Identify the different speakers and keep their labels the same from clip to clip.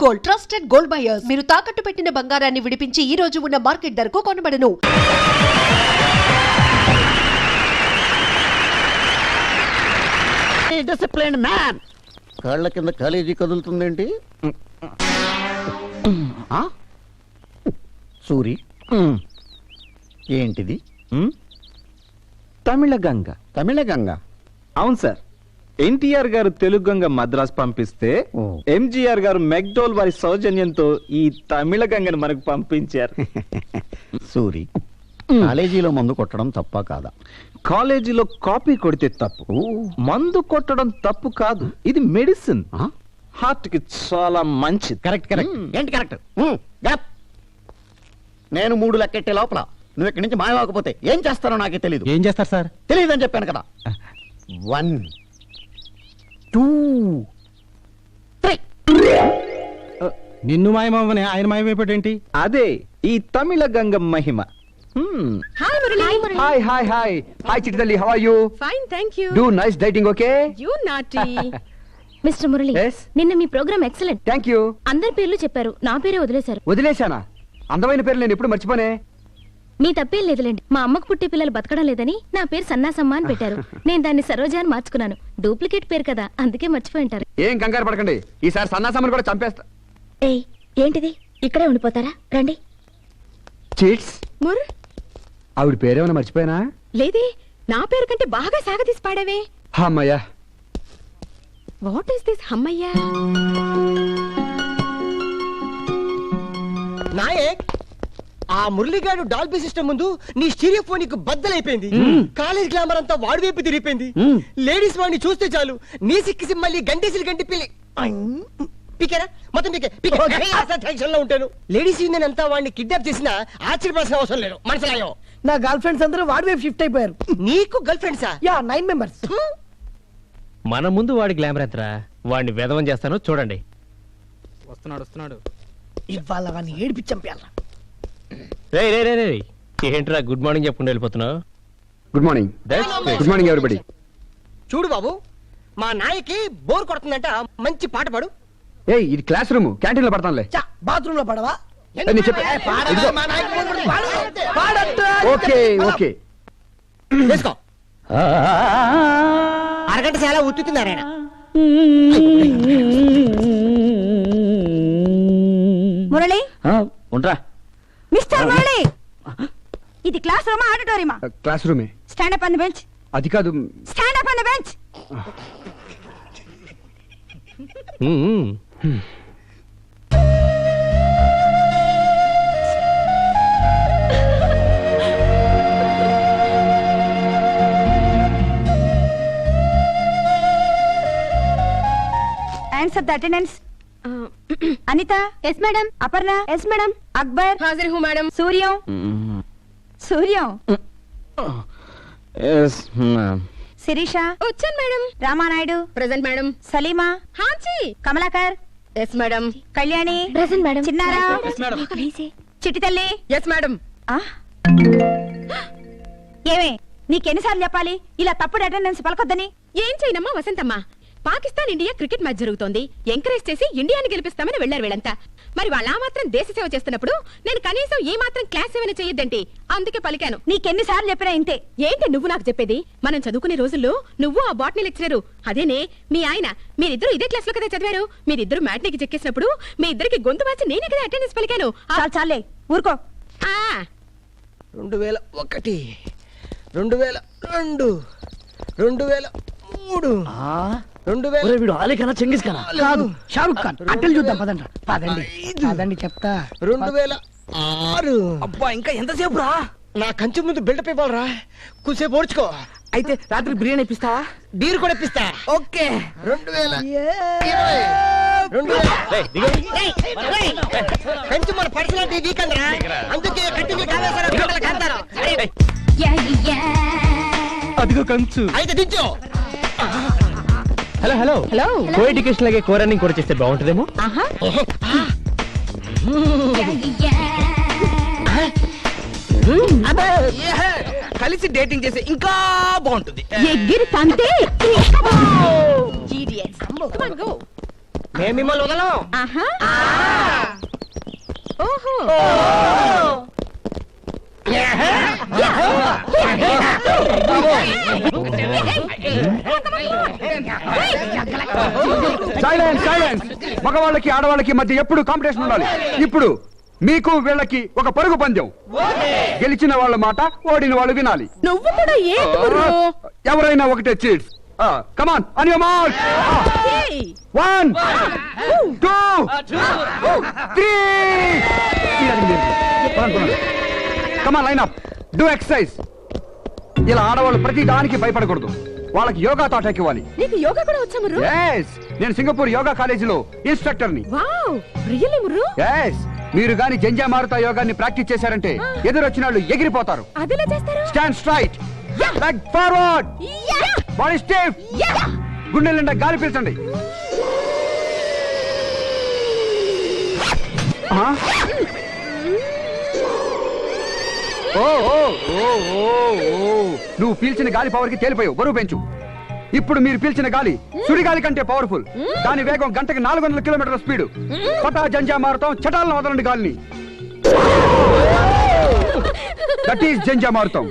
Speaker 1: Gold, trusted gold buyers. మీరు తాకట్టు పెట్టిన బంగారాన్ని విడిపించి ఈ రోజు ఉన్న మార్కెట్ ధరకు కొనబడను.
Speaker 2: Discipline man. కాళ్ళ కింద కాలేజీ కదులుతుందేంటి? సూరి, ఏంటిది?
Speaker 3: తమిళ గంగ.
Speaker 2: తమిళ గంగ?
Speaker 3: అవును సార్. ఎన్టీఆర్ గారు తెలుగు గంగ మద్రాస్ పంపిస్తే ఎంజీఆర్ గారు మెక్డోల్ వారి సౌజన్యంతో ఈ తమిళ గంగను మనకు పంపించారు.
Speaker 2: సూరి, కాలేజీలో మందు కొట్టడం తప్ప కాదా?
Speaker 3: కాలేజీలో కాపీ కొడితే తప్పు, మందు కొట్టడం తప్పు కాదు. ఇది మెడిసిన్, హార్ట్ కి చాలా మంచిది.
Speaker 2: Correct correct. ఏంటి కరెక్ట్? నేను 3 లెక్కెట్టే లోపల నువ్వు ఇక్కడి నుంచి మాయవాకపోతే ఏం చేస్తానో నాకే తెలీదు.
Speaker 4: ఏం చేస్తారు సార్?
Speaker 2: తెలియదని చెప్పాను కదా. 1 2 3.
Speaker 4: నిన్ను మాయమని ఆయన మాయమైపోయేంటి?
Speaker 3: అదే ఈ తమిళ గంగ మహిమ.
Speaker 5: Hi Murali.
Speaker 6: Hi hi hi hi చిట్టితల్లి, how are you?
Speaker 5: Fine thank you.
Speaker 6: Do nice dieting, okay?
Speaker 5: You naughty.
Speaker 7: Mister Murali,
Speaker 6: Yes?
Speaker 7: నిన్న మీ ప్రోగ్రామ్ ఎక్సలెంట్.
Speaker 6: Thank you.
Speaker 7: అందరి పేర్లు చెప్పారు, నా పేరే వదిలేశారు.
Speaker 6: వదిలేశానా? అందమైన పేరు నేను ఎప్పుడు మర్చిపోనే.
Speaker 7: మీ తప్పేం లేదులేండి. మా అమ్మకు పుట్టే పిల్లలు బతకడం లేదని నా పేరు సన్నాసమ్మ అని పెట్టారు. నేను దాన్ని సరోజ అని మార్చుకున్నాను. డూప్లికేట్ పేరు కదా, అందుకే మర్చిపోయి ఉంటారు.
Speaker 6: ఏం కంగారు పడకండి, ఈసారి సన్నాసమ్మని కూడా చంపేస్తా.
Speaker 7: ఏయ్, ఏంటిది? ఇక్కడే ఉండిపోతారా? రండి.
Speaker 6: చీట్స్.
Speaker 5: ముర్
Speaker 6: ఆవిడ పేరేమైనా మర్చిపోయానా?
Speaker 5: లేదే, నా పేరు కంటే బాగా సాగదీసి పాడావే.
Speaker 6: అమ్మయ్యా.
Speaker 5: వాట్ ఇస్ దిస్ హమ్మయ్యా?
Speaker 8: నాయక్, ఆ మురళిగాడు డాల్బీ సిస్టమ్ ముందు నీ స్టీరియోఫోనిక్ బద్దలైపోయింది. కాలేజ్ గ్లామర్ అంతా వాడి వైపు తిరిగిపోయింది. లేడీస్ వాడిని చూస్తే చాలు నీ సిక్కిసి మళ్ళీ గంటేసి గంటి పిల్లి పికేరా మొత్తం టెన్షన్ లో ఉంటాను. లేడీస్ యూనియన్ అంతా వాడిని కిడ్నాప్ చేసినా ఆశ్చర్యపడాల్సిన అవసరం లేదు. మనసులాయో
Speaker 9: నా గర్ల్ ఫ్రెండ్స్ అందరూ వాడి వైపు షిఫ్ట్ అయిపోయారు.
Speaker 8: నీకు గర్ల్ ఫ్రెండ్సా?
Speaker 9: Yeah, 9 members.
Speaker 4: మన ముందు వాడి గ్లామర్ ఎంతరా, వాడిని వేదవం చేస్తాను చూడండి. వస్తున్నాడు.
Speaker 9: ఇవాళ వాడిని ఏడిపించి చంపేయాలా?
Speaker 4: రే ఏంట్రా గుడ్ మార్నింగ్ చెప్పుకుంటూ వెళ్ళిపోతున్నావు?
Speaker 6: Good morning. Good morning everybody.
Speaker 8: చూడు బాబు, మా నాయకి బోర్ కొడుతుందంట, మంచి పాట పాడు.
Speaker 6: ఏయ్, ఇది క్లాస్ రూమ్, క్యాంటీన్ లో పడతానులే.
Speaker 9: బాత్రూమ్ లో పడవా?
Speaker 6: ఓకే ఓకే
Speaker 8: వేసుకో. అరగంట చాలా ఉత్తుతున్నారాయన.
Speaker 7: మురళి,
Speaker 2: ఉంటా.
Speaker 7: మిస్టర్ మురళి, ఇది క్లాస్ రూమా ఆడిటోరియమా?
Speaker 6: క్లాస్ రూమే.
Speaker 7: Stand up on the bench.
Speaker 6: అది కాదు.
Speaker 7: Stand up on the bench. Answer the attendance. Anita? Yes, madam. Aparna? Yes, madam. Akbar?
Speaker 5: హాజరు హూ madam.
Speaker 7: Suryam? Suryam?
Speaker 3: Yes, ma'am.
Speaker 7: Sirisha?
Speaker 5: వచ్చాను madam.
Speaker 7: Ramanaidu?
Speaker 5: Present madam.
Speaker 7: Salima?
Speaker 5: హాంచి.
Speaker 7: Kamalakar?
Speaker 5: Yes madam.
Speaker 7: Kalyani? Present, madam. Chinnara?
Speaker 4: Yes, madam.
Speaker 7: చిట్టి తల్లి?
Speaker 5: Yes madam.
Speaker 7: ఏమే, నీకెన్నిసార్లు చెప్పాలి ఇలా తప్పుడు అటెండెన్స్ పలకొద్దని?
Speaker 5: ఏం చేయనమ్మా Vasanthamma, Pakistan India cricket match జరుగుతోంది. ఎంకరేజ్ చేసి ఇండియాని గెలిపిస్తామని వెళ్లారు వీళ్ళంతా. మరి వాళ్ళ మాత్రం దేశ సేవ చేస్తున్నప్పుడు నేను కనీసం ఏ మాత్రం క్లాస్ సేవన చేయొద్దంటే అందుకే పలికాను.
Speaker 7: నీకెన్నిసార్లు చెప్పినా ఇంతే.
Speaker 5: ఏంటి నువ్వు నాకు చెప్పేది? మనం చదువుకునే రోజుల్లో నువ్వు ఆ బాటనీ లెక్చరరు, అదేనే మీ ఆయన, మీరిద్దరు ఇదే క్లాస్ లో కదా చదివారు. మీరిద్దరు మ్యాట్నీకి చెక్కేసినప్పుడు మీ ఇద్దరికి గొంతు మార్చి నేనే కదా అటెండెన్స్ పలికాను.
Speaker 7: చాలే ఊరుకో.
Speaker 8: 2001 2002 2003 2000.
Speaker 9: వీడు ఆలీ కన్నా చెంగిస్ కన్నా కాదు, షారుఖ్ ఖాన్. అట్టలు చూద్దాం పదండి. పదండి చెప్తా.
Speaker 8: 2006.
Speaker 9: అబ్బా, ఇంకా ఎంతసేపు రా?
Speaker 8: నా కంచె ముందు బిల్డప్ ఇవ్వాలరా, కొంచెంసేపు ఓడ్చుకో.
Speaker 9: అయితే రాత్రి బిర్యానీ ఇప్పిస్తావా?
Speaker 8: బీరు కూడా ఇప్పిస్తా.
Speaker 9: ఓకే.
Speaker 8: 2020 కంచె మన పర్సనాలిటీ వీక్ అందరా, అందుకే కంటిన్యూ కావేశారు.
Speaker 4: అదిగో కంచు.
Speaker 8: అయితే దించు.
Speaker 4: హలో కో ఎడ్యుకేషన్ లాగే కో రన్నింగ్ కూడా చేస్తే బాగుంటుందేమో.
Speaker 9: కలిసి డేటింగ్ చేస్తే ఇంకా బాగుంటుంది.
Speaker 7: ఎగిరి తంతే.
Speaker 8: మేము మిమ్మల్ని వదలం.
Speaker 6: Silence silence. మగవాళ్ళకి ఆడవాళ్ళకి మధ్య ఎప్పుడు కాంపిటీషన్ ఉండాలి. ఇప్పుడు మీకు వీళ్ళకి ఒక పరుగు పందెం. గెలిచిన వాళ్ళ మాట ఓడిన వాళ్ళు వినాలి.
Speaker 5: నువ్వు కూడా
Speaker 6: ఎవరైనా ఒకటే cheats. Come on on your mark. 1 2 3. Come on line up. Do exercise. ఇలా ఆడవాళ్ళు ప్రతి దానికి భయపడకూడదు. వాళ్ళకి యోగా తాటాకి ఇవ్వాలి.
Speaker 5: నీకు యోగా కూడా వచ్చా ముర్రు?
Speaker 6: yes నేను సింగపూర్ యోగా కాలేజీలో ఇన్స్ట్రక్టర్ ని.
Speaker 5: Wow really ముర్రు?
Speaker 6: yes మీరు గాని జంజా మారుతా యోగాన్ని ప్రాక్టీస్ చేశారంటే ఎదురొచ్చిన వాళ్ళు ఎగిరిపోతారు.
Speaker 5: అదెలా చేస్తారు?
Speaker 6: Stand straight, leg forward, body stiff, గుండె నిండా గాలి పీల్చండి. నువ్వు పీల్చిన గాలి పవర్ కి తేలిపోయావు. బరువు పెంచు. ఇప్పుడు మీరు పీల్చిన గాలి సుడిగాలి కంటే పవర్ఫుల్. దాని వేగం గంటకి 400 కిలోమీటర్ల స్పీడ్. పటా జంజా మారుతాం, చటాలను వదలండి గాలిని. దట్ ఈస్ జంజా మారుతాం.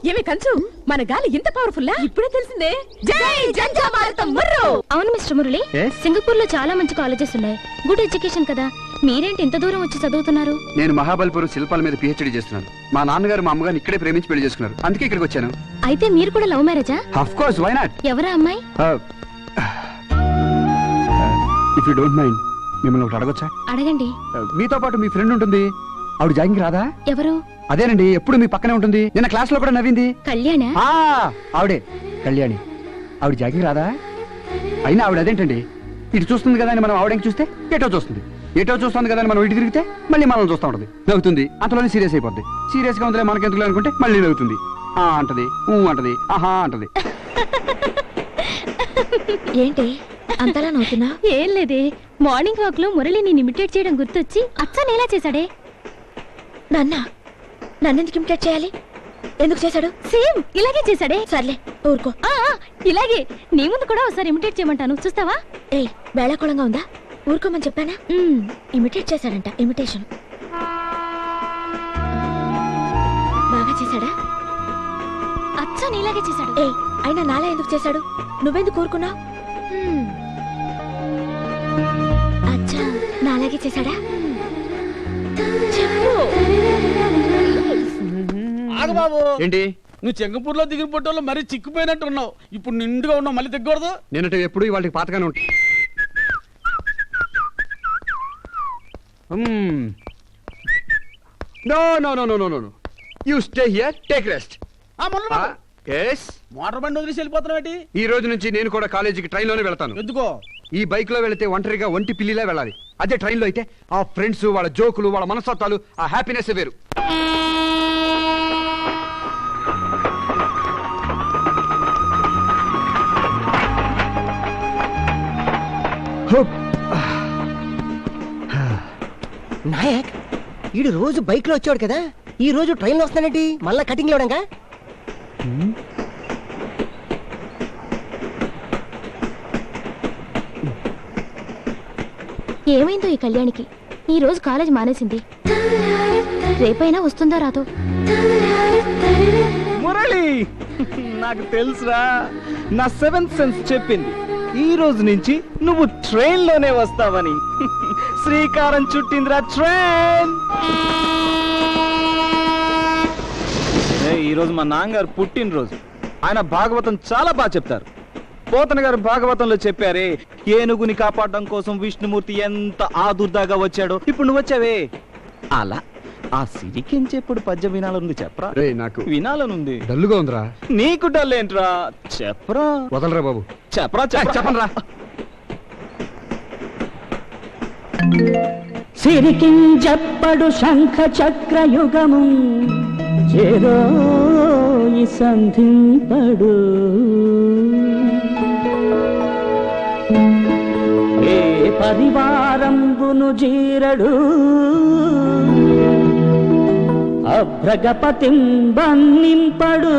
Speaker 5: ఏమి కంచు, మన గాలి ఇంత పవర్ఫుల్ ఇప్పుడే తెలిసిందే. జై జంజా మారుతాం ముర్రు.
Speaker 7: అవును మిస్టర్ మురళి, సింగపూర్ లో చాలా మంచి కాలేజెస్ ఉన్నాయి. గుడ్ ఎడ్యుకేషన్ కదా. మీరేంటి ఇంత దూరం వచ్చి చదువుతున్నారు?
Speaker 6: నేను మహాబలిపురం శిల్పాల మీద పిహెచ్డి చేస్తున్నాను. మా నాన్నగారు మా అమ్మగారిని ఇక్కడే ప్రేమించి పెళ్లి చేసుకున్నారు. అందుకే ఇక్కడికి వచ్చాను.
Speaker 7: అయితే మీరు కూడా లవ్ మ్యారేజా?
Speaker 6: Of course, why not?
Speaker 7: ఎవరా అమ్మాయి?
Speaker 6: ఇఫ్ యూ డోంట్ మైండ్ మిమ్మల్ని ఒకటి అడగొచ్చా?
Speaker 7: అడగండి.
Speaker 6: మీతో పాటు మీ ఫ్రెండ్ ఉంటుంది, ఆవిడ జాగింగ్ రాదా?
Speaker 7: ఎవరు?
Speaker 6: అదేనండి, ఎప్పుడు మీ పక్కనే ఉంటుంది. నిన్న క్లాస్ లో కూడా నవ్వింది.
Speaker 7: కళ్యాణ?
Speaker 6: ఆవిడే కళ్యాణి. ఆవిడ జాగింగ్ రాదా? అయినా ఆవిడ అదేంటండి, ఇటు చూస్తుంది కదా అని మనం ఆవిడకి చూస్తే ఎటో చూస్తుంది, ఎటో చూస్తుంది కదా అని మనం ఇటు తిరిగితే మళ్ళీ మనల్ని చూస్తూ ఉంటుంది, నవ్వుతుంది. అంతలోనే సీరియస్ అయిపోద్ది. సీరియస్ గా ఉందిలే మనకెందుకు అనుకుంటే మళ్ళీ నవ్వుతుంది. అంటది, అంటది, ఆహా అంటది.
Speaker 7: ఏంటి అంతలా నవ్వుతున్నా? ఏం లేదే, మార్నింగ్ వాక్ లో మురళిని ఇమిటేట్ చేయడం గుర్తొచ్చి అచ్చా ఎలా చేశాడే. నన్నెందుకు ఇమిటేట్ చేయాలి? ఎందుకు చేశాడు? సేమ్ ఇలాగే చేశాడే. సర్లే ఊరుకో. ఇలాగే నీ ముందు కూడా ఒకసారి ఇమిటేట్ చేయమంటాను, చూస్తావా? ఏ వేళాకోళంగా ఉందా? ఊరుకోమని చెప్పానా? ఇమిటేట్ చేశాడంట. ఇమిటేషన్ బాగా చేశాడా? అచ్చా నీలాగే చేశాడు. ఏ అయినా నాలా ఎందుకు చేశాడు? నువ్వెందుకు ఊరుకున్నావు? అచ్చా నాలాగే చేశాడా? చెప్పు.
Speaker 10: బాబు
Speaker 6: ఏంటి
Speaker 10: నువ్వు సింగపూర్ లో దిగిన పొట్టలో మరీ చిక్కుపోయినట్టు ఉన్నావు. ఇప్పుడు నిండుగా ఉన్నావు, మళ్ళీ దిగకూడదు.
Speaker 6: నేనంటే ఎప్పుడు వాళ్ళకి పాతగానే ఉంటాయి. No no no no no no you stay here, take rest.
Speaker 10: Motor బండి వదిలేసి వెళ్ళిపోతున్నావు.
Speaker 6: ఈ రోజు నుంచి నేను కూడా కాలేజీకి ట్రైన్ లోనే వెళ్తాను.
Speaker 10: ఎందుకో?
Speaker 6: ఈ బైక్ లో వెళితే ఒంటరిగా ఒంటి పిల్లిలా వెళ్ళాలి. అదే ట్రైన్ లో అయితే ఆ ఫ్రెండ్స్, వాళ్ళ జోకులు, వాళ్ళ మనస్తత్వాలు, ఆ హ్యాపీనెస్ వేరు.
Speaker 8: నాయక్ ఈడు రోజు బైక్ లో వచ్చాడు కదా, ఈ రోజు ట్రైన్ లో వస్తానండి. మళ్ళా కటింగ్ లేవడంగా.
Speaker 7: ఏమైందో ఈ కళ్యాణికి? ఈ రోజు కాలేజ్ మానేసింది. రేపైనా వస్తుందో రాదో?
Speaker 3: మురళి, నాకు తెలుసురా, నా 7th సెన్స్ చెప్పింది ఈ రోజు నుంచి నువ్వు ట్రైన్ లోనే వస్తావని. శ్రీకారం చుట్టిందిరా ట్రైన్. ఈ రోజు మా నాన్నగారు పుట్టినరోజు. ఆయన భాగవతం చాలా బాగా చెప్తారు. పోతన గారు భాగవతంలో చెప్పారే, ఏనుగుని కాపాడడం కోసం విష్ణుమూర్తి ఎంత ఆదుర్దాగా వచ్చాడో. ఇప్పుడు నువ్వు వచ్చావే, అలా ఆ సిరికించెప్పుడు పద్యం వినాలనుంది. చెప్పరా?
Speaker 6: నాకు
Speaker 3: వినాలనుంది.
Speaker 6: డల్లుగా ఉందిరా.
Speaker 3: నీకు డల్ ఏంట్రా? చెప్పరా.
Speaker 6: వదలరా బాబు.
Speaker 3: చెప్పరా
Speaker 6: చెప్పరా.
Speaker 9: సిరికించెప్పుడు శంఖ చక్రయుగము చేదో సంధింపడు. ఏ పరివారంబును జీరడు అభ్రగపతిం బంధింపడు.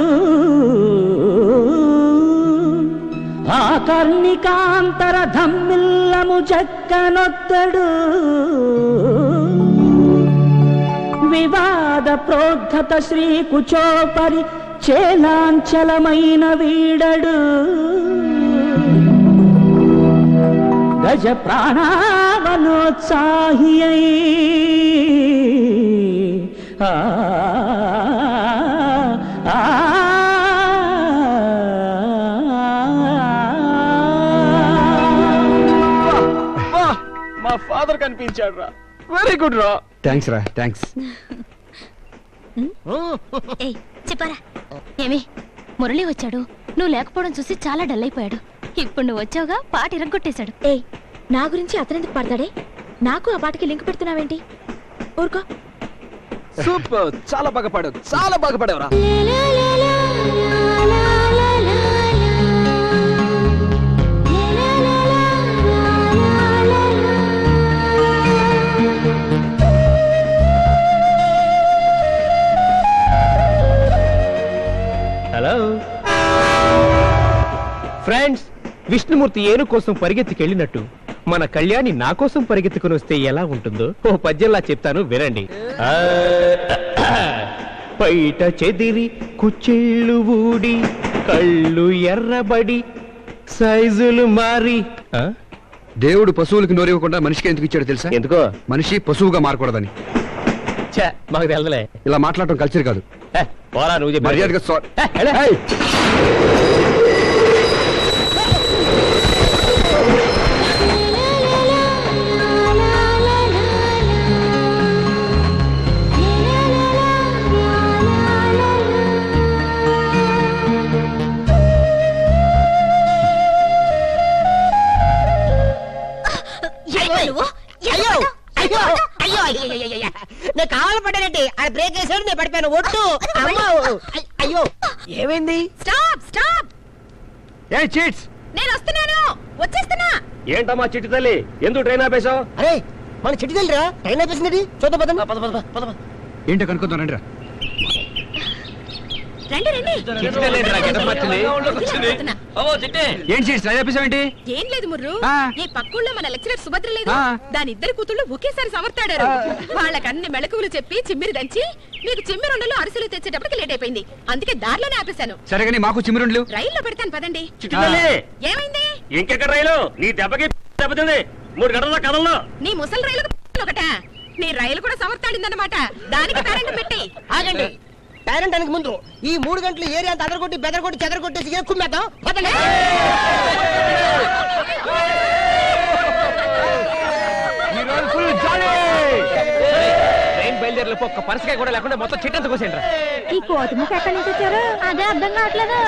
Speaker 9: ఆకర్ణికాంతర ధమ్మిల్లము చెక్కనొత్తడు.
Speaker 11: వివాద ప్రోద్ధత శ్రీ కుచోపరి చేలాంచలమైన వీడడు గజ ప్రాణావనోత్సాహి అయి
Speaker 3: మా ఫాదర్ కనిపించాడు రా. వెరీ గుడ్ రా.
Speaker 6: థ్యాంక్స్ రా, థ్యాంక్స్.
Speaker 7: ఏయ్ చెప్పారా ఏమి మురళి వచ్చాడు, నువ్వు లేకపోవడం చూసి చాలా డల్ అయిపోయాడు. ఇప్పుడు నువ్వు వచ్చావుగా పాట ఇరగొట్టేశాడు. ఏయ్ నా గురించి అతనెందుకు పడతాడే? నాకు ఆ పాటకి లింక్ పెడుతున్నావేంటి? ఊరుకో.
Speaker 3: సూపర్, చాలా బాగా పాడావు, చాలా బాగా పాడావురా.
Speaker 4: హలో ఫ్రెండ్స్, విష్ణుమూర్తి ఏను కోసం పరిగెత్తికెళ్ళినట్టు మన కళ్యాణి నా కోసం పరిగెత్తుకుని వస్తే ఎలా ఉంటుందో ఓ పద్యంలా చెప్తాను, వినండి. బయట చెదిరి కుచ్చిళ్ళు ఊడి కళ్ళు ఎర్రబడి సైజులు మారి.
Speaker 6: దేవుడు పశువులకు నోరివ్వకుండా మనిషికి ఎందుకు ఇచ్చాడు తెలుసా?
Speaker 4: ఎందుకో?
Speaker 6: మనిషి పశువుగా మారకూడదని.
Speaker 4: మాకు తెలదలే,
Speaker 6: ఇలా మాట్లాడటం కల్చర్ కాదు.
Speaker 4: పోరా నువ్వు చెప్పి
Speaker 6: మర్యాదగా
Speaker 8: నేను కావాలి పడ్డానంటే ఆడ బ్రేక్ వేసాడు, నేను పడిపోయాను. ఒట్టు అమ్మా. అయ్యో ఏమైంది?
Speaker 5: స్టాప్ స్టాప్,
Speaker 6: ఏ చీట్స్,
Speaker 5: నేను వస్తున్నాను, వచ్చేస్తున్నా.
Speaker 4: ఏంటమ్మా చిట్టి తల్లి, ఎందుకు ట్రైన్ ఆపేశావు?
Speaker 8: అరే మన చిట్టి తల్లిరా, ట్రైన్ అయిపోయింది. చూద్దాం పదండి.
Speaker 6: ఏంటో కనుక్కుందాం రండి రా.
Speaker 5: రండి రండి.
Speaker 6: ఏం చీట్స్ రాజాపేశావేంటి?
Speaker 5: ఏం లేదు ముర్రు, ఈ పక్కూళ్ళో మన లెక్చరర్ సుభద్ర లేదు, దాని ఇద్దరు కూతుళ్ళు ఒకేసారి సమర్తాడారు. వాళ్ళకి అన్ని మెళకువలు చెప్పి చిమ్మిరి దంచి మీకు చిమ్మిరుండలు అరిసెలు తెచ్చేటప్పటికి లేట్ అయిపోయింది. అందుకే దారిలోనే ఆపేశాను.
Speaker 6: సరేగాని మాకు చిమ్మిరుండ్లు
Speaker 5: రైల్లో పెడతాను పదండి. ఏమైంది?
Speaker 4: ఇంకెక్కడ రైలు? నీ దెబ్బకి దెబ్బతింది. 3 గంటల కదల్లో
Speaker 5: నీ ముసలి రైలు ఒకట, నీ రైలు కూడా సమర్తాడిందన్నమాట. దానికి పేరెంట్ పెట్టి
Speaker 8: ఆగండి. పేరెంట్ అనక ముందు ఈ 3 గంటలు ఏరియా అంతా అదరగొట్టి బెదరగొట్టి చెదరగొట్టేసి కుమ్మేద్దాం. పదండి.
Speaker 4: ట్రైన్ బయలుదేరలేపు ఒక్క పరసకాయ కూడా లేకుండా మొత్తం చిట్టంత కోసేంట్రా.
Speaker 7: ఈ కోతిముఖ ఎక్కడి నుంచి వచ్చారు? అదే అర్థం కావట్లేదు.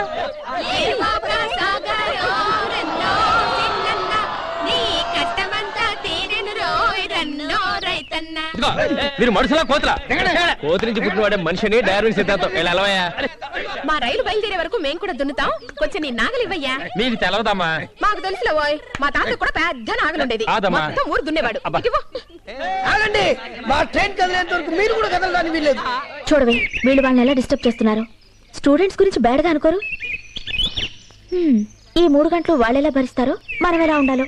Speaker 4: మీరు మనుషులా కోతులా? కోతి నుంచి పుట్టినవాడే మనిషిని డైరెక్ట్ సిద్ధాంతం. వెళ్ళవయ్యా.
Speaker 5: మా రైలు బయలుదేరే వరకు మేము కూడా దున్నుతాం. కొంచెం నీ నాగలి ఇవ్వయ్యా.
Speaker 4: నీకు తెలవదమ్మా.
Speaker 5: మాకు తెలుసులే ఓయ్, మా తాత కూడా పెద్ద నాగలి ఉండేది, మొత్తం ఊరు దున్నేవాడు.
Speaker 9: ఆగండి, మా ట్రైన్ కదిలేంత వరకు మీరు కూడా కదలడానికి వీల్లేదు.
Speaker 7: చూడవే, వీళ్ళు వాళ్ళని ఎలా డిస్టర్బ్ చేస్తున్నారు. స్టూడెంట్స్ గురించి బ్యాడ్గా అనుకోరు. ఈ 3 గంటలు వాళ్ళెలా భరిస్తారో మనం ఎలా ఉండాలో.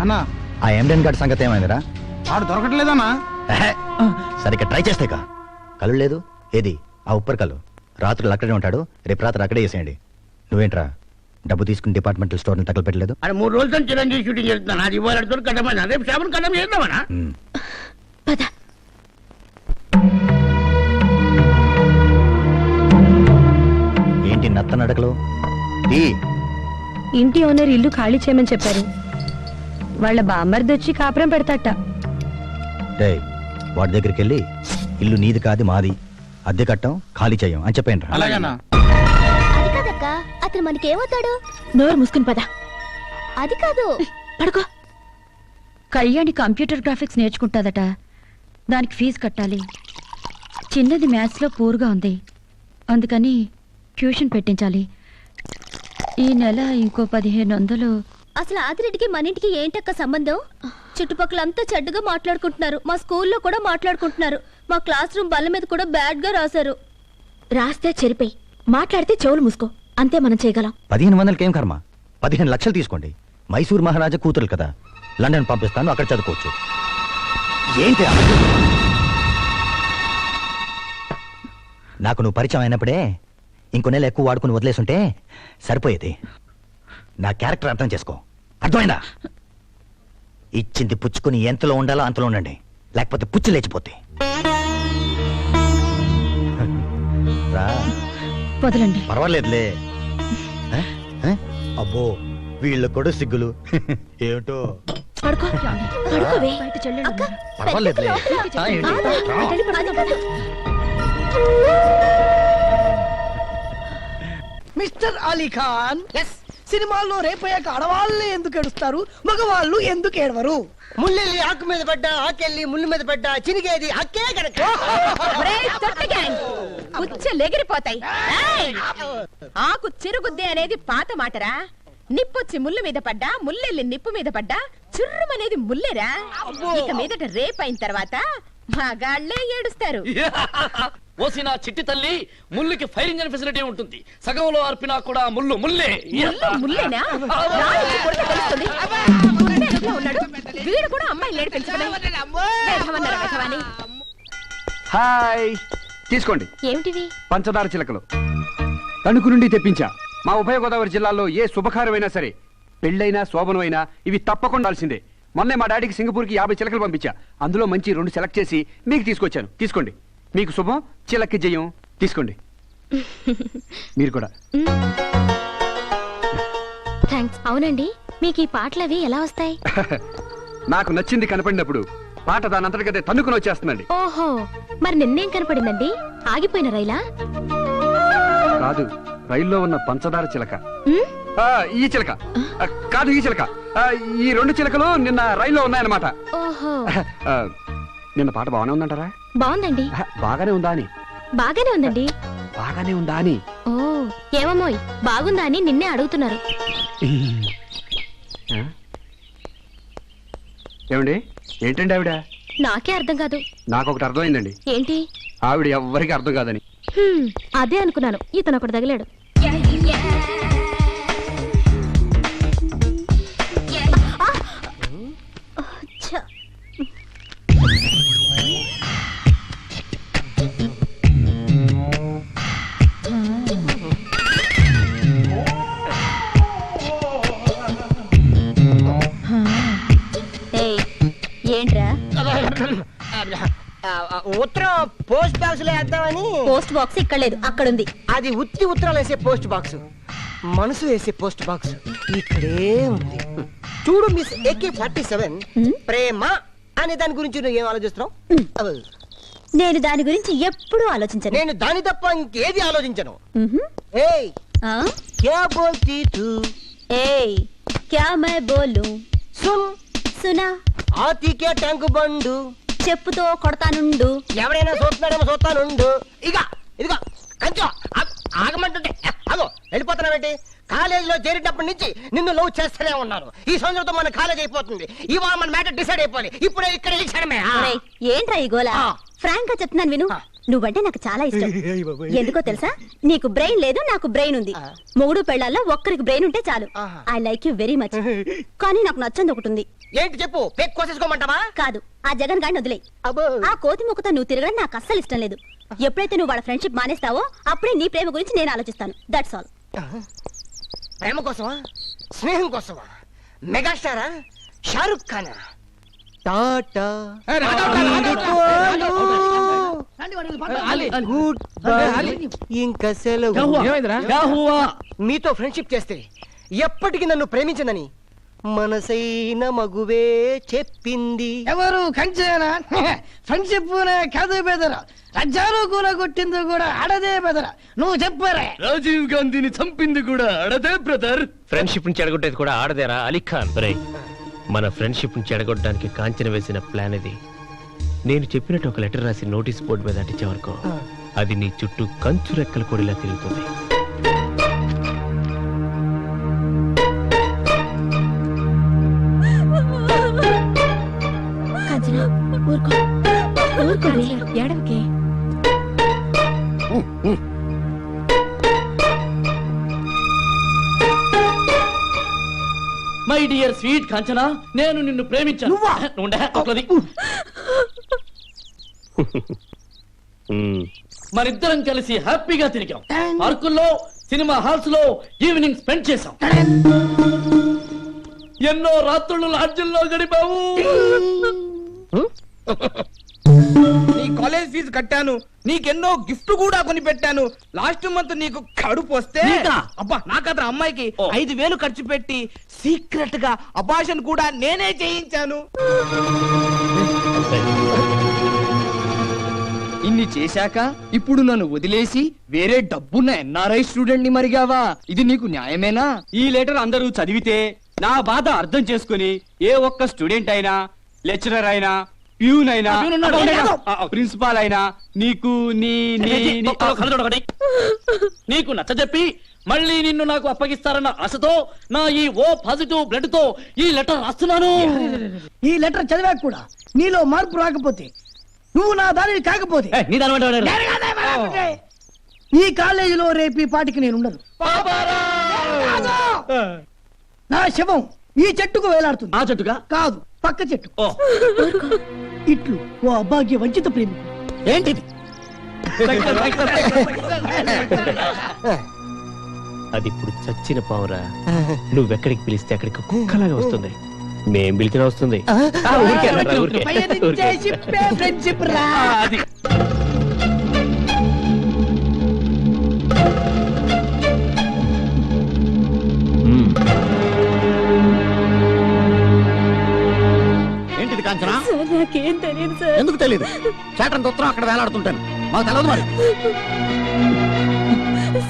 Speaker 2: అన్నా ఆ ఎండెన్ గార్డ్ సంగతి ఏమైందిరా?
Speaker 10: ఆడు దొరకట్లేదన్నా.
Speaker 2: సరిగ్గా ట్రై చేస్తేగా. కళ్ళు లేదు ఏది ఆ ఉప్పర్ కళ్ళు. రాత్రులు అక్కడే ఉంటాడు, రేపు రాత్రి అక్కడే వేసేయండి. నువ్వేంట్రా డబ్బు తీసుకుని డిపార్ట్మెంటల్ స్టోర్ తగలు పెట్టలేదు?
Speaker 9: అది 3 రోజులతో చిరంజీవి షూటింగ్ చేస్తున్నాను. అది ఇవాళ కట్టమని రేపు శాపను కట్టం చేద్దామనా?
Speaker 2: ఏంటి నత్త నడకలు?
Speaker 7: ఇంటి ఓనర్ ఇల్లు ఖాళీ చేయమని చెప్పారు. వాళ్ళ బామ్మర్ది వచ్చి కాపురం పెడతాట.
Speaker 2: వాడి దగ్గరికి వెళ్ళి ఇల్లు నీది కాదు మాది, అద్దె కట్టం ఖాళీ చెయ్యం అని చెప్పండి.
Speaker 7: అతను మనకేమవుతాడు? నోరు మూసుకుని పద. అది కాదు, పడుకో. కళ్యాణి కంప్యూటర్ గ్రాఫిక్స్ నేర్చుకుంటాదట. దానికి ఫీజు కట్టాలి. చిన్నది మ్యాథ్స్లో పూర్గా ఉంది, అందుకని ట్యూషన్ పెట్టించాలి. ఈ నెల ఇంకో 1500. అసలు ఆదిరెడ్డికి మన ఇంటికి ఏంటక్క సంబంధం? చుట్టుపక్కలంతా చెడ్డగా మాట్లాడుకుంటున్నారు. మా స్కూల్లో కూడా మాట్లాడుకుంటున్నారు. మా క్లాస్ రూమ్ బల్ల మీద కూడా బ్యాడ్ గా రాశారు. రాస్తే చెరిపోయి, మాట్లాడితే చెవులు మూసుకో, అంతే మనం చేయగలం.
Speaker 2: 1500 ఏం కర్మ, 15 లక్షలు తీసుకోండి. మైసూర్ మహారాజా కూతురు కదా, లండన్ పంపిస్తాను, అక్కడ చదువుకోవచ్చు. ఏంటి నాకు నువ్వు పరిచయం అయినప్పుడే ఇంకో నెల ఎక్కువ వాడుకుని వదిలేసుంటే సరిపోయేది. నా క్యారెక్టర్ అర్థం చేసుకో, అర్థమైందా? ఇచ్చింది పుచ్చుకుని ఎంతలో ఉండాలో అంతలో ఉండండి, లేకపోతే పుచ్చు లేచిపోతే.
Speaker 7: వదలండి.
Speaker 2: పర్వాలేదులే. అబ్బో వీళ్ళ కూడా సిగ్గులు ఏమిటో. పర్వాలేదులే.
Speaker 9: మిస్టర్ అలీ ఖాన్, సినిమాల్లో రేపయ్యాక ఆడవాళ్ళే ఎందుకు ఏడుస్తారు, మగవాళ్ళు ఎందుకు ఏడవరు?
Speaker 8: ముల్లెల్లి ఆకు మీద పడ్డా, ఆకెళ్ళి ముళ్ళు మీద పడ్డా, చినిగేది అక్కే కనుక.
Speaker 5: ఎగిరిపోతాయి. ఆకు చిరుగుద్ది అనేది పాత మాటరా. నిప్పొచ్చి ముళ్ళు మీద పడ్డా, ముల్లెల్లి నిప్పు మీద పడ్డా చుర్రుమనేది ముల్లేరా. ఇక మీదట రేపైన తర్వాత మగాళ్లే ఏడుస్తారు.
Speaker 10: ఓసిన చిట్టి తల్లి, ముళ్ళుకి ఫైర్ ఇంజన్ ఫెసిలిటీ ఉంటుంది. సగంలో అర్పినా కూడా ముళ్ళు ముల్లే.
Speaker 5: ముల్లేనా? ఉన్నాడు వీడు కూడా అమ్మాయి లేడు పెంచుకుని.
Speaker 6: హాయ్, తీసుకోండి.
Speaker 7: ఏమిటివి?
Speaker 6: పంచదార చిలకలు తణుకు నుండి తెప్పించా. మా ఉభయ గోదావరి జిల్లాలో ఏ శుభకార్యమైనా సరే, పెళ్ళైనా శోభనమైనా ఇవి తప్పకుండా ఉండాల్సిందే. మొన్నే మా డాడీకి సింగపూర్కి 50 చిలకలు పంపించా. అందులో మంచి 2 సెలెక్ట్ చేసి మీకు తీసుకొచ్చాను. తీసుకోండి. మీకు శుభం, చిలక్కి జయం. తీసుకోండి. మీరు కూడా.
Speaker 7: థాంక్స్. అవునండి, మీకు ఈ పాటలు అవి ఎలా వస్తాయి?
Speaker 6: నాకు నచ్చింది కనపడినప్పుడు పాట దానంతటికదే తన్నుకుని వచ్చేస్తుందండి.
Speaker 7: ఓహో, మరి నిన్నేం కనపడిందండి? ఆగిపోయిన రైలా?
Speaker 6: కాదు, రైల్లో ఉన్న పంచదార చిలక. ఈ చిలక కాదు, ఈ చిలక. ఈ 2 చిలకలు నిన్న రైల్లో ఉన్నాయన్నమాట.
Speaker 7: ఓహో.
Speaker 6: నిన్న పాట బాగానే ఉందంటారా?
Speaker 7: బాగుందండి.
Speaker 6: బాగానే ఉందా అని?
Speaker 7: బాగానే ఉందండి.
Speaker 6: బాగానే ఉందా అని?
Speaker 7: ఓ, ఏమమ్మోయ్, బాగుందా అని నిన్నే అడుగుతున్నారు.
Speaker 6: ఏమండి, ఏంటండి ఆవిడ?
Speaker 7: నాకే అర్థం కాదు.
Speaker 6: నాకొకటి అర్థమైందండి.
Speaker 7: ఏంటి?
Speaker 6: ఆవిడ ఎవ్వరికి అర్థం కాదని.
Speaker 7: అదే అనుకున్నాను. ఇతను ఒకటి తగిలాడు. ఏంట్రా?
Speaker 8: ఉత్తరం పోస్ట్ బాక్స్ లో వేద్దామని.
Speaker 7: పోస్ట్ బాక్స్ ఇక్కడ లేదు, అక్కడ ఉంది.
Speaker 8: అది ఉత్తి ఉత్తరాలు వేసే పోస్ట్ బాక్స్, మనసు వేసే పోస్ట్ బాక్స్ ఇక్కడే ఉంది. చూడు మిస్ AK-47, ప్రేమ అనే దాని గురించి నువ్వు ఏం ఆలోచిస్తున్నావు?
Speaker 7: నేను దాని గురించి ఎప్పుడూ ఆలోచించను.
Speaker 8: నేను దాని తప్ప ఇంకేది ఆలోచించను. ఏయ్, క్యా బోల్తీ తూ?
Speaker 7: ఏయ్, క్యా మై బోలు?
Speaker 8: సున్.
Speaker 7: సునా?
Speaker 8: ఆతి క్యా ట్యాంకు బండు?
Speaker 7: చెప్పుతో కొడతానుండు.
Speaker 8: ఎవరైనా చూస్తున్నాడేమో చూస్తానుండు. ఇదిగో కంచో ఆగమంటుంటే అగో వెళ్ళిపోతున్నావేంటి? కాలేజీలో చేరేటప్పటి నుంచి నిన్ను లవ్ చేస్తూనే ఉన్నారు. ఈ సంవత్సరంతో మన కాలేజ్ అయిపోతుంది. ఇవాళ మన మ్యాటర్ డిసైడ్ అయిపోవాలి. ఇప్పుడే ఇక్కడ
Speaker 7: ఏంట్రా ఈ గోలా? ఫ్రాంక్ గా చెప్తున్నాను విను. నువ్వంటే నాకు చాలా ఇష్టం. ఎందుకో తెలుసా? నీకు బ్రెయిన్ లేదు, నాకు బ్రెయిన్ ఉంది. మొగుడు పెళ్ళాల్లో ఒక్కరికి బ్రెయిన్ ఉంటే చాలు. I like you very much. కానీ నాకు నచ్చంది ఒకటి ఉంది.
Speaker 8: ఏంటి చెప్పు? పేక్ కోసేసుకోమంటావా?
Speaker 7: కాదు, ఆ జగన్ గాడిని వదిలే. ఆ కోతి ముక్కతో నువ్వు తిరగడం నాకు అస్సలు ఇష్టం లేదు. ఎప్పుడైతే నువ్వు వాళ్ళ ఫ్రెండ్షిప్ మానేస్తావో అప్పుడే నీ ప్రేమ గురించి నేను ఆలోచిస్తాను. That's all.
Speaker 8: ప్రేమ కోసమా? స్నేహం కోసమా? మెగాస్టారా? షారుఖ్ ఖానా? టాటా ఇంకా సెలవు. మీతో ఫ్రెండ్షిప్ చేస్తే ఎప్పటికీ నన్ను ప్రేమించనని మనసైన మగువే చెప్పింది.
Speaker 9: ఎవరు? కంచేనా? ఫ్రెండ్షిప్ కాదు బెదర. రజ్జాలు కూర కొట్టింది కూడా ఆడదే బెదర. నువ్వు చెప్పరే.
Speaker 10: రాజీవ్ గాంధీని చంపింది కూడా ఆడదే బ్రదర్.
Speaker 4: ఫ్రెండ్షిప్ ని చెడగొట్టేది కూడా ఆడదేరా అలీ ఖాన్. మన ఫ్రెండ్షిప్ ని చెడగొట్టడానికి కాంచన వేసిన ప్లాన్ ఇది. నేను చెప్పినట్టు ఒక లెటర్ రాసి నోటీస్ బోర్డు మీద అంటించేవరకు అది నీ చుట్టూ కంచు రెక్కల కొడిలా తిరుగుతుంది.
Speaker 7: ఏడవకే.
Speaker 10: మై డియర్ స్వీట్ కాంచనా, నేను నిన్ను ప్రేమించాను. ఉండే, ఒకది. మరిద్దరం కలిసి హ్యాపీగా తిరిగాం. పార్కుల్లో, సినిమా హాల్స్ లో ఈవినింగ్ స్పెండ్ చేశాం. ఎన్నో రాత్రులు లాడ్జిల్లో గడిపావు.
Speaker 12: నీ కాలేజ్ ఫీజు కట్టాను, నీకెన్నో గిఫ్ట్ కూడా కొని పెట్టాను. లాస్ట్ మంత్ నీకు కడుపు వస్తే అబ్బా నాకత్ర అమ్మాయికి 5,000 ఖర్చు పెట్టి సీక్రెట్ గా అబార్షన్ కూడా నేనే చేయించాను. ఇన్ని చేశాక ఇప్పుడు నన్ను వదిలేసి వేరే డబ్బున్న ఎన్ఆర్ఐ స్టూడెంట్ ని మరిగావా? ఇది నీకు న్యాయమేనా?
Speaker 3: ఈ లెటర్ అందరూ చదివితే నా బాధ అర్థం చేసుకుని ఏ ఒక్క స్టూడెంట్ అయినా, లెక్చరర్ అయినా, ప్యూన్ అయినా, ప్రిన్సిపాల్ అయినా నీకు
Speaker 10: నీకు నచ్చజెప్పి మళ్ళీ నిన్ను నాకు అప్పగిస్తారన్న ఆశతో నా ఈ ఓ పాజిటివ్ బ్లడ్ తో ఈ లెటర్ రాస్తున్నాను.
Speaker 9: ఈ లెటర్ చదివాక కూడా నీలో మార్పు రాకపోతే, నువ్వు నా దానిని కాకపోతే ఈ కాలేజీలో రేపు పాటికి నేను ఉండను. నా శవం ఈ చెట్టుకు వేలాడుతుంది.
Speaker 10: ఆ చెట్టుగా
Speaker 9: కాదు, పక్క చెట్టు. ఇట్లు ఓ అభాగ్య వంచిత ప్రేమికుడు.
Speaker 10: ఏంటిది?
Speaker 4: అది ఇప్పుడు చచ్చిన పావురా. నువ్వెక్కడికి పిలిస్తే అక్కడికి కుక్కలాగా వస్తుంది. మేం పిలిచిన వస్తుంది.
Speaker 9: ఫ్రెండ్షిప్ రా.
Speaker 4: అది
Speaker 2: ఏంటిది కాంచనా?
Speaker 7: నాకేం తెలియదు సార్.
Speaker 2: ఎందుకు తెలియదు? చాటన్ ఉత్తరం అక్కడ వేలాడుతుంటాను, మాకు తెలియదు మరి.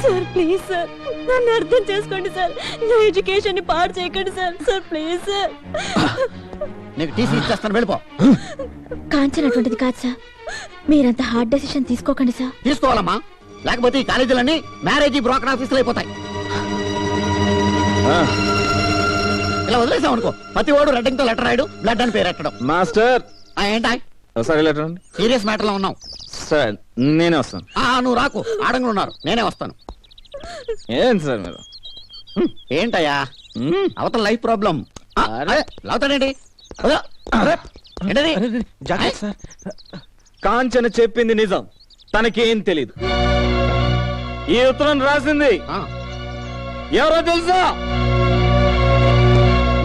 Speaker 7: సార్ ప్లీజ్ సార్, నన్ను అర్థం చేసుకోండి సార్. నా ఎడ్యుకేషన్ ని పాడు చేయకండి సార్. Sir please sir.
Speaker 2: నీకు టీసీ ఇచ్చేస్తాను, వెళ్ళిపో.
Speaker 7: కాంచన అటువంటిది కాదు సార్. మీరంత హార్డ్ డెసిషన్ తీసుకోకండి సార్.
Speaker 2: తీసుకోవాలమ్మా, లేకపోతే ఈ కాలేజీలన్నీ మ్యారేజీ బ్రోకర్ ఆఫీసులు అయిపోతాయి. ఇలా వదిలేసాం అనుకో, ప్రతి వాడు రెడ్డింగ్ తో లెటర్ రాయడు, బ్లడ్ అని పేరు ఎట్టడం.
Speaker 3: మాస్టర్
Speaker 2: ఏంటా
Speaker 3: ఒకసారి లెటర్ అండి.
Speaker 2: సీరియస్ మ్యాటర్ లో ఉన్నాం
Speaker 3: సార్, నేనే వస్తాను.
Speaker 2: నువ్వు రాకు, ఆడంగా ఉన్నారు, నేనే వస్తాను.
Speaker 3: ఏంటి సార్ మీరు?
Speaker 2: ఏంటయ్యా అవతల లైఫ్ ప్రాబ్లం. లావుతాడేంటి?
Speaker 3: కాంచన చెప్పింది నిజం, తనకేం తెలీదు. ఈ ఉత్తరం రాసింది ఎవరో తెలుసా?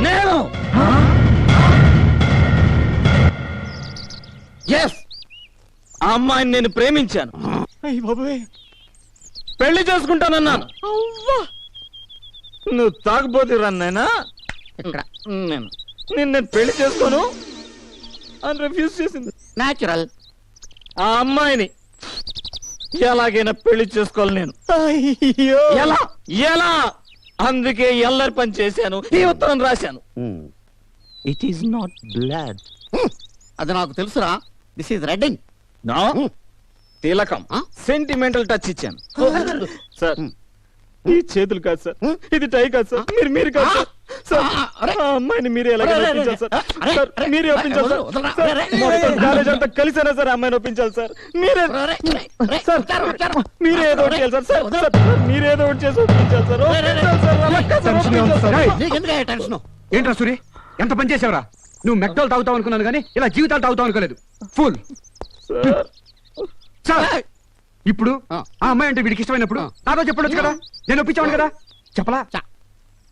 Speaker 3: నేను. ఆ అమ్మాయిని నేను ప్రేమించాను, పెళ్లి చేసుకుంటానన్నాను. నువ్వు తాగబోతు రన్నైనా నేను పెళ్లి చేసుకోను అని రిఫ్యూజ్ చేసింది.
Speaker 2: న్యాచురల్.
Speaker 3: ఆ అమ్మాయిని ఎలాగైనా పెళ్లి చేసుకోవాలి నేను. ఎలా ఎలా? అందుకే ఎల్లరి పని చేశాను, ఈ ఉత్తరం రాశాను.
Speaker 2: It is not blood. అది నాకు తెలుసురా. This is రెడ్డింగ్.
Speaker 3: నా తిలకం, సెంటిమెంటల్ టచ్ ఇచ్చాను. సార్ ఈ చేతులు కాదు సార్, ఇది టై కాదు సార్, మీరు కాదు సార్. సార్ ఆ అమ్మాయిని మీరే ఎలాగైనా ఒప్పించాలి సార్. సార్ మీరే ఒప్పించాలి సార్. మొత్తం కాలేజ్ అంతా కలిసేనా సార్ అమ్మాయిని ఒప్పించాలి సార్. మీరే సార్, మీరే ఏదో ఒకటి చేయాలి సార్. సార్ మీరే ఏదో ఒకటి చేసి ఒప్పించాలి సార్.
Speaker 6: టెన్షన్ ఏంట్రా సూరి, ఎంత పని చేసావురా? నువ్వు మెక్డోల్ తాగుతావు అనుకున్నాను కానీ ఇలా జీవితాలు తాగుతావు అనుకోలేదు. ఫుల్. ఇప్పుడు ఆ అమ్మాయి అంటే వీడికి ఇష్టమైనప్పుడు నాతో చెప్పడొచ్చు కదా, నేను ఒప్పించాను కదా. చెప్పలా?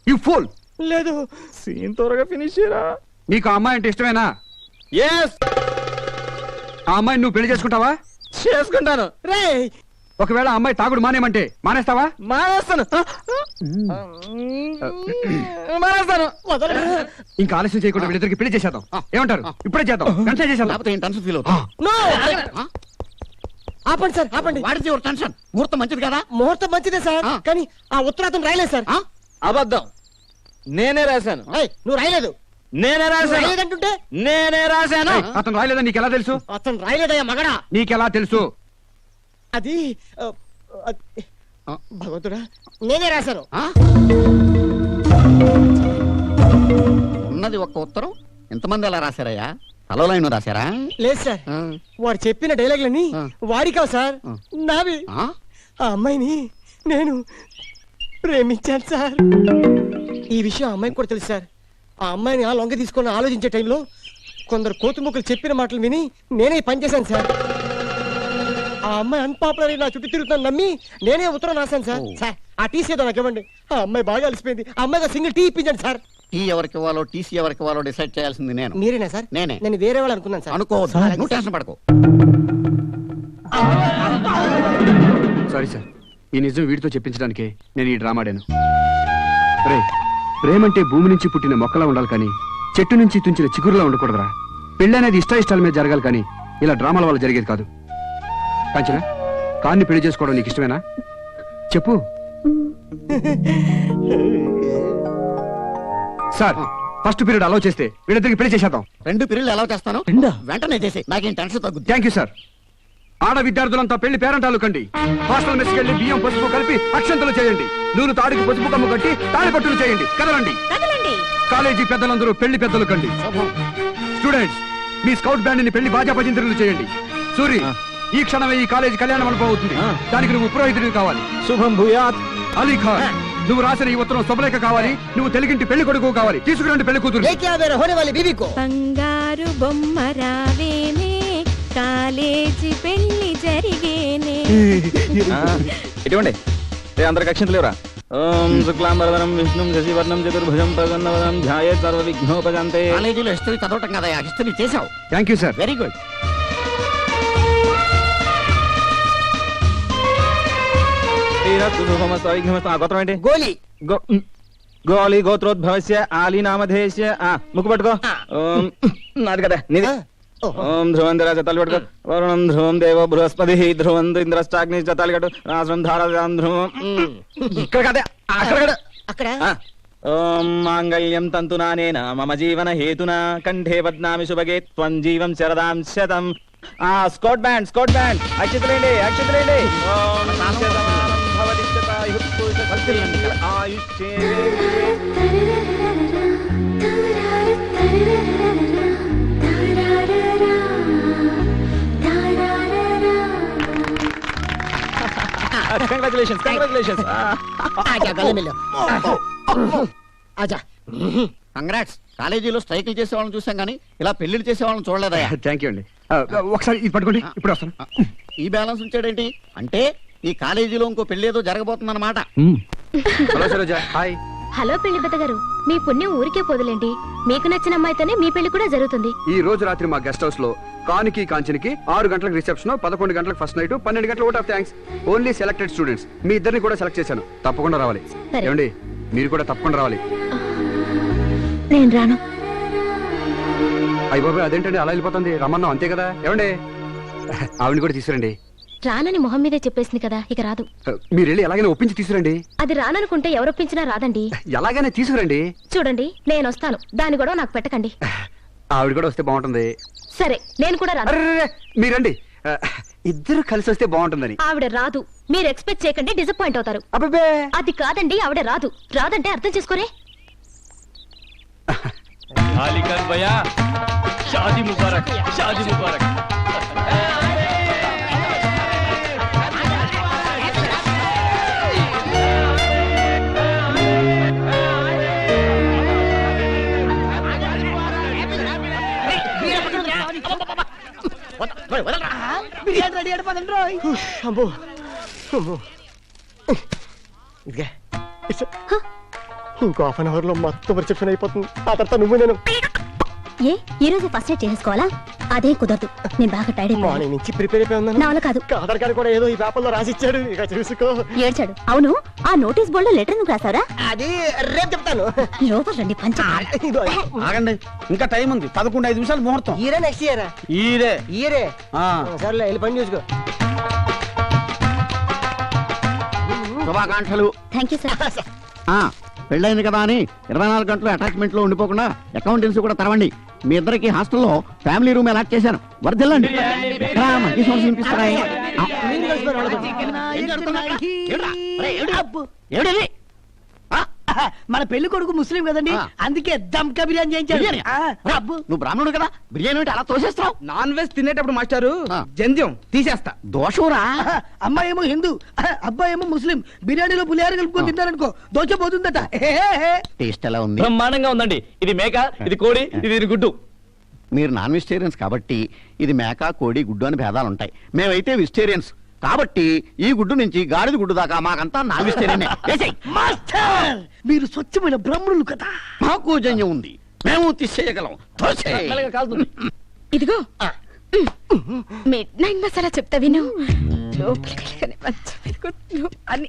Speaker 6: You pool.
Speaker 3: లేదు, సీన్ త్వరగా ఫినిష్ చేయరా.
Speaker 6: నీకు ఆ అమ్మాయి అంటే ఇష్టమేనా?
Speaker 3: yes.
Speaker 6: ఆ అమ్మాయిని నువ్వు పెళ్లి చేసుకుంటావా?
Speaker 3: చేసుకుంటాను. రే
Speaker 6: ఒకవేళ ఆ అమ్మాయి తాగుడు మానేమంటే మానేస్తావా?
Speaker 3: మానేస్తాను. మానేస్తాను.
Speaker 6: ఇంకా ఆలస్యం చేయకుండా వీళ్ళిద్దరికి పెళ్లి చేసేద్దాం. ఏమంటారు? ఇప్పుడే చేద్దాం, వెంటనే చేసేద్దాం.
Speaker 2: టెన్షన్ ఫీల్ అవుతా.
Speaker 8: ఆపండి సార్, ఆపండి.
Speaker 2: వాడితే యువర్ టెన్షన్. ముహూర్తం మంచిది కదా?
Speaker 8: ముహూర్తం మంచిదే సార్, కానీ ఆ ఉత్తరాతం రాయలేదు సార్.
Speaker 3: అబద్ధం, నేనే రాశాను.
Speaker 8: నువ్వు రాయలేదు.
Speaker 3: నేనే రాశాను
Speaker 8: రాయలేదంటుంటే
Speaker 3: నేనే రాశాను.
Speaker 6: అతను రాయలేదని నీకెలా తెలుసు?
Speaker 8: అతను రాయలేదయ్యా మగడా.
Speaker 6: నీకెలా తెలుసు?
Speaker 8: అది భగవంతుడా నేనే రాశాను.
Speaker 13: ఉన్నది ఒక్క ఉత్తరం ఎంతమంది అలా రాశారయ్యా? తలలైన రాశారా?
Speaker 8: లేదు సార్, వాడు చెప్పిన డైలాగులన్నీ వాడి కావు సార్, నావి. ఆ అమ్మాయిని నేను ప్రేమించాను సార్. ఈ విషయం ఆ అమ్మాయికి కూడా తెలుసు సార్. ఆ అమ్మాయిని ఆ లొంగ తీసుకొని ఆలోచించే టైంలో కొందరు కోతుముక్కలు చెప్పిన మాటలు విని నేనే పనిచేశాను సార్. ఆ అమ్మాయి అన్పాపులర్ నా చుట్టూ తిరుగుతాను నమ్మి నేనే ఉత్తరం రాశాను సార్. సార్ ఆ టీసీ ఏదో నాకు ఇవ్వండి. ఆ అమ్మాయి బాగా అలసిపోయింది. ఆ అమ్మాయిగా సింగిల్ టీ ఇప్పించండి సార్.
Speaker 13: టీ ఎవరికి ఇవ్వాలో టీసీ ఎవరికి ఇవ్వాలో డిసైడ్ చేయాల్సింది నేను.
Speaker 8: మీరేనా సార్?
Speaker 13: నేనే.
Speaker 8: నేను వేరే వాళ్ళు అనుకున్నాను సార్.
Speaker 13: అనుకోవద్దు, నువ్వు టెన్షన్ పడకు.
Speaker 6: సారీ సార్, ఈ నిజం వీడితో చెప్పించడానికి నేను ఈ డ్రామా ఆడాను. రే, ప్రేమంటే భూమి నుంచి పుట్టిన మొక్కలా ఉండాలి కానీ చెట్టు నుంచి తుంచిన చిగురులా ఉండకూడదురా. పెళ్ళి అనేది ఇష్టాయిష్టాల మీద జరగాలి కానీ ఇలా డ్రామాల వల్ల జరిగేది కాదు. కాంచనా, కాన్ని పెళ్లి చేసుకోవడం నీకు ఇష్టమేనా? చెప్పు. సార్, ఫస్ట్ పీరియడ్ అలౌ చేస్తే వీళ్ళిద్దరికి పెళ్లి చేసేద్దాం.
Speaker 13: 2 పీరియడ్లు అలౌ చేస్తాను, వెంటనే చేసి నాకేం టెన్షన్ తగ్గుద్ది.
Speaker 6: Thank you sir. ఆడ విద్యార్థులంతా పెళ్లి పేరంటాలు కండి. హాస్టల్ మెస్కి వెళ్ళి బియ్యం పసుపు కలిపి అక్షంతలు చేయండి. నూనె తాడికి పసుపు కమ్ము కట్టి తాళిపట్టులు చేయండి. కదలండి. కాలేజీ పెద్దలందరూ పెళ్లి పెద్దలు కండి. స్టూడెంట్స్, మీ స్కౌట్ బ్యాండ్ ని పెళ్లి బాజా భజంత్రులు చేయండి. సూరి, ఈ క్షణమే ఈ కాలేజీ కళ్యాణ మండపం అవుతుంది. దానికి నువ్వు పురోహితుడివి కావాలి.
Speaker 3: శుభం భూయాత్.
Speaker 6: అలీ ఖాన్, నువ్వు రాసిన ఈ ఉత్తరం శుభలేఖ కావాలి. నువ్వు తెలుగింటి పెళ్లి కొడుకు కావాలి. తీసుకురండి పెళ్లి కూతురు.
Speaker 7: బంగారు బొమ్మ రావేనే, కాలేజీ పెళ్లి జరిగేనే.
Speaker 3: ఇటువంటి అందరికి అక్షంతలు లేవరా? ఓం శుక్లాంబరధరం విష్ణుం శశివర్ణం చతుర్భుజం ప్రసన్నవదనం ధ్యాయేత్ సర్వ విఘ్నోపశాంతే.
Speaker 13: కాలేజీలో హిస్టరీ చదవటం కదా, హిస్టరీ చేసావు.
Speaker 6: Thank you sir.
Speaker 13: Very good.
Speaker 3: గోత్రం ఏంటి? గోలి. గోలి గోత్రోద్భవస్య ఆలి నామధేయస్య. ముక్కు పట్టుకో. నాది కదా నీది. ఓం ధ్రువం ధర జతాలు పట్టుకో. వరుణం ధ్రువం దేవ బృహస్పతి ధ్రువం ఇంద్రష్టాగ్ని జతాలు కట్టు. రాష్ట్రం ధారా ధ్రువం. ఇక్కడ కదే అక్కడ
Speaker 8: అక్కడ.
Speaker 3: ఓం మాంగళ్యం తంతునానేన మమ జీవన హేతునా కంఠే బధ్నామి శుభగే త్వం జీవం శరదాం శతం. Scout band అక్షితులేండి అక్షితులేండి. ఓం నాస్యసమానం భవతి శతాయుః పురుష ఆయుష్యే. Congratulations.
Speaker 13: కంగ్రాట్స్. కాలేజీలో స్ట్రైకులు చేసే వాళ్ళని చూసాం కానీ ఇలా పెళ్లిళ్ళు చేసే వాళ్ళని చూడలేదయ్యా.
Speaker 6: థ్యాంక్ యూ అండి. ఒకసారి ఇది పట్టుకోండి, ఇప్పుడు వస్తాను.
Speaker 13: ఈ బ్యాలెన్స్ ఉంచాడేంటి అంటే ఈ కాలేజీలో ఇంకో పెళ్లి ఏదో జరగబోతుందన్నమాట.
Speaker 6: హలో సరోజా. హాయ్.
Speaker 7: హలో పెళ్లి పెద్ద గారు, మీ పుణ్యం ఊరికే పోదులేండి. మీకు నచ్చిన అమ్మాయితోనే మీ పెళ్లి కూడా జరుగుతుంది.
Speaker 6: ఈ రోజు రాత్రి మా గెస్ట్ హౌస్ లో కానికి కాంచనికి 6 గంటలకు రిసెప్షన్, 11 గంటలకు ఫస్ట్ నైట్, 12 గంటలకు vote of thanks. Only selected students. మీ ఇద్దరిని కూడా సెలెక్ట్ చేశాను. తప్పకుండా రావాలి. ఏమండి, మీరు కూడా తప్పకుండా రావాలి.
Speaker 7: నేను రాను.
Speaker 6: అయ్య బాబాయ్, అదేంటండి అలా వెళ్ళిపోతుంది? రమ్మన్నాం అంతే కదా. ఏమండి, ఆవిడ కూడా తీసుకురండి.
Speaker 7: రానని మొహం మీదే చెప్పేసింది కదా, ఇక రాదు.
Speaker 6: మీరు వెళ్ళి ఎలాగైనా ఒప్పించి తీసుకురండి.
Speaker 7: అది రాననుకుంటే ఎవరొప్పించినా రాదండి.
Speaker 6: ఎలాగైనా తీసుకురండి.
Speaker 7: చూడండి, నేను వస్తాను, దాని కూడా నాకు పెట్టకండి.
Speaker 6: ఆవిడ కూడా వస్తే బాగుంటుంది.
Speaker 7: సరే, నేను కూడా రాను.
Speaker 6: మీరండి, ఇద్దరు కలిసి వస్తే బాగుంటుందని.
Speaker 7: ఆవిడ రాదు, మీరు ఎక్స్పెక్ట్ చేయకండి, డిసప్పాయింట్ అవుతారు.
Speaker 6: అబ్బే,
Speaker 7: అది కాదండి, ఆవిడ రాదు. రాదంటే అర్థం చేసుకోరే.
Speaker 10: షాదీ ముబారక్, షాదీ ముబారక్.
Speaker 8: రెడీ అయిపోదండి. అమ్మో అమ్మో, ఇదిగే ఇంకో హాఫ్ అన్ అవర్ లో మొత్తం రిసెప్షన్ అయిపోతుంది. ఆ తర్వాత నువ్వు నేను
Speaker 7: ఏ ఈ రోజు ఫస్ట్ ఎయిడ్ చేసుకోవాలా? అదే కుదరదు, నేను బాగా టైర్డ్ అయిపోయాను.
Speaker 8: మార్నింగ్ నుంచి ప్రిపేర్ అయిపోయి ఉన్నాను.
Speaker 7: నా వల్ల కాదు.
Speaker 8: ఆధార్ కార్డు కూడా ఏదో ఈ పేపర్లో రాసిచ్చాడు, ఇక చూసుకో.
Speaker 7: ఏడ్చాడు. అవును, ఆ నోటీస్ బోర్డు లో లెటర్ నువ్వు రాసావరా?
Speaker 8: అది రేపు చెప్తాను.
Speaker 7: లోపల రండి, పంచ.
Speaker 12: ఆగండి, ఇంకా టైం ఉంది. 11-5 నిమిషాలు ముహూర్తం.
Speaker 8: ఈరే నెక్స్ట్ ఇయర్. ఈరే సర్లే, వెళ్ళి పని చూసుకో.
Speaker 13: శుభాకాంక్షలు.
Speaker 7: Thank you sir.
Speaker 13: పెళ్ళైంది కదా అని 24 గంటలు అటాచ్మెంట్ లో ఉండిపోకుండా అకౌంటెన్సీ కూడా తెరవండి. మీ ఇద్దరికి హాస్టల్లో ఫ్యామిలీ రూమ్ అలాట్ చేశాను. వరదెల్లండి. మంచి సౌండ్స్ వినిపిస్తారా?
Speaker 9: మన పెళ్లి కొడుకు ముస్లిం కదండి, అందుకే దమ్కా బిర్యానీ చేయించాడు.
Speaker 13: నువ్వు బ్రాహ్మణుడు కదా, బిర్యానీ అంటే అలా తోసేస్తావు.
Speaker 12: నాన్ వెజ్ తినేటప్పుడు మాస్టారు జంధ్యం తీసేస్తా.
Speaker 13: దోషంరా.
Speaker 9: అమ్మాయి ఏమో హిందూ, అబ్బాయి ఏమో ముస్లిం. బిర్యానీలో పులిహార కలుపుకొని తిన్నారనుకో దోశ పోతుందట.
Speaker 13: టేస్ట్ ఎలా ఉంది?
Speaker 10: బ్రహ్మాండంగా ఉందండి. ఇది మేక, ఇది కోడి, ఇది గుడ్డు.
Speaker 13: మీరు నాన్ వెజిటేరియన్స్ కాబట్టి ఇది మేక, కోడి, గుడ్డు అని భేదాలు ఉంటాయి. మేమైతే వెజిటేరియన్స్ కాబట్టి ఈ గుడ్డు నుంచి గాడిద గుడ్డు దాకా మాకంతా నాన్ వెజిటేరియనే.
Speaker 9: మాస్టర్, మీరు స్వచ్ఛమైన బ్రాహ్మణులు కదా.
Speaker 13: మాకు జన్యం ఉంది, మేము తీసేయగలం.
Speaker 5: ఇదిగో మిడ్ నైట్ మసాలా చెప్తా విను. లోపలికి మంచం మీద కూర్చో అని.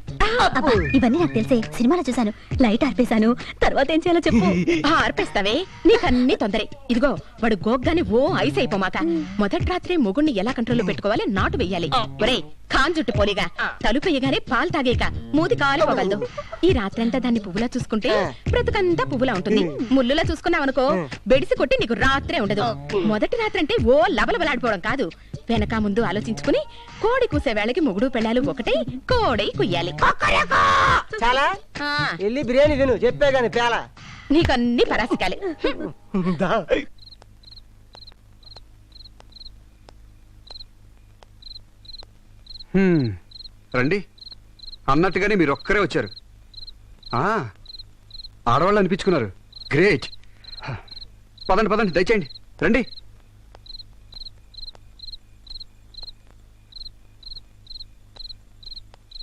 Speaker 7: ఇవన్నీ నాకు తెలిసే, సినిమాలో చూసాను. లైట్ ఆర్పేశాను, తర్వాత ఏం చేయాలో చెప్పు.
Speaker 5: ఆర్పేస్తావే, నీకన్నీ తొందరే. ఇదిగో వాడు గోగ్గాని ఓ ఐస్ అయిపోమాక మొదటి రాత్రి మొగుణ్ణి ఎలా కంట్రోల్లో పెట్టుకోవాలి నాటు వెయ్యాలి. ఒరే ఖాన్ జుట్టు పోలిగా తలుపు వేయగానే పాలు తాగేక మూతి కాలిపోగలదు. ఈ రాత్రంతా దాన్ని పువ్వులా చూసుకుంటే బ్రతుకంతా పువ్వులా ఉంటుంది. ముల్లులా చూసుకున్నావనుకో బెడిసి కొట్టి నీకు రాత్రే ఉండదు. మొదటి రాత్రి అంటే ఓ లబలబలాడిపోవడం కాదు, వెనక ముందు ఆలోచించుకుని కోడి కూసే వేళకి మొగుడు పెళ్ళాలు ఒకటే కోడై కుయ్యాలి.
Speaker 8: చాలా వెళ్ళి బిర్యానీ తిను, చెప్పే గాని పేల.
Speaker 5: నీకన్నీ పరాసికాలే.
Speaker 6: రండి అన్నట్టుగానే మీరు ఒక్కరే వచ్చారు. ఆడవాళ్ళు అనిపించుకున్నారు. గ్రేట్. పదండి పదండి, దయచేయండి, రండి.